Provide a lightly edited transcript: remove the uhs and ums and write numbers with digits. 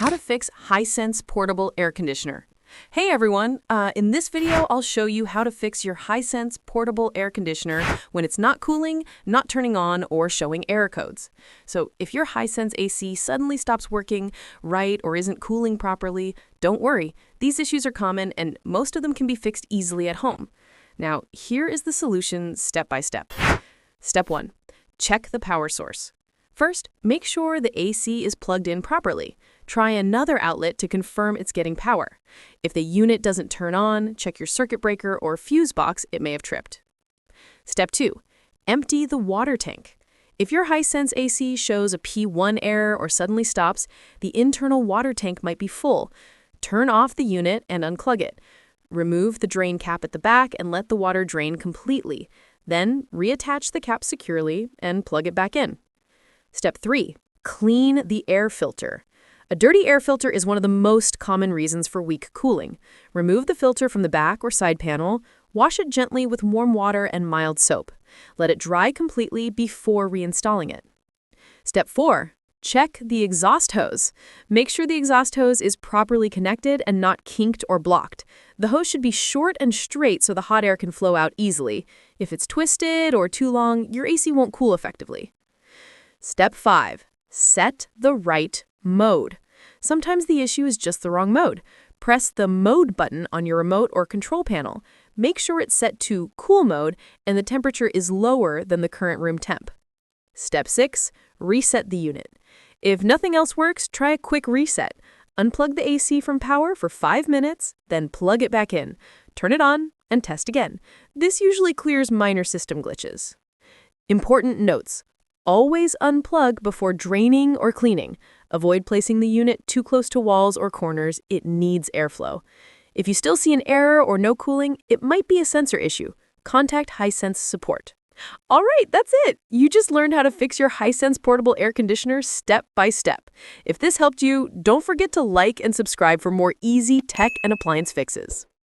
How to fix Hisense portable air conditioner. Hey everyone, in this video I'll show you how to fix your Hisense portable air conditioner when it's not cooling, not turning on, or showing error codes. So if your Hisense AC suddenly stops working right or isn't cooling properly, don't worry. These issues are common and most of them can be fixed easily at home. Now here is the solution step by step. Step 1. Check the power source. First, make sure the AC is plugged in properly. Try another outlet to confirm it's getting power. If the unit doesn't turn on, check your circuit breaker or fuse box, it may have tripped. Step 2. Empty the water tank. If your Hisense AC shows a P1 error or suddenly stops, the internal water tank might be full. Turn off the unit and unplug it. Remove the drain cap at the back and let the water drain completely. Then reattach the cap securely and plug it back in. Step 3. Clean the air filter. A dirty air filter is one of the most common reasons for weak cooling. Remove the filter from the back or side panel, wash it gently with warm water and mild soap. Let it dry completely before reinstalling it. Step 4. Check the exhaust hose. Make sure the exhaust hose is properly connected and not kinked or blocked. The hose should be short and straight so the hot air can flow out easily. If it's twisted or too long, your AC won't cool effectively. Step 5. Set the right mode. Sometimes the issue is just the wrong mode. Press the mode button on your remote or control panel. Make sure it's set to cool mode and the temperature is lower than the current room temp. Step 6. Reset the unit. If nothing else works, try a quick reset. Unplug the AC from power for 5 minutes, then plug it back in. Turn it on and test again. This usually clears minor system glitches. Important notes. Always unplug before draining or cleaning. Avoid placing the unit too close to walls or corners. It needs airflow. If you still see an error or no cooling, it might be a sensor issue. Contact Hisense support. All right, that's it. You just learned how to fix your Hisense portable air conditioner step by step. If this helped you, don't forget to like and subscribe for more easy tech and appliance fixes.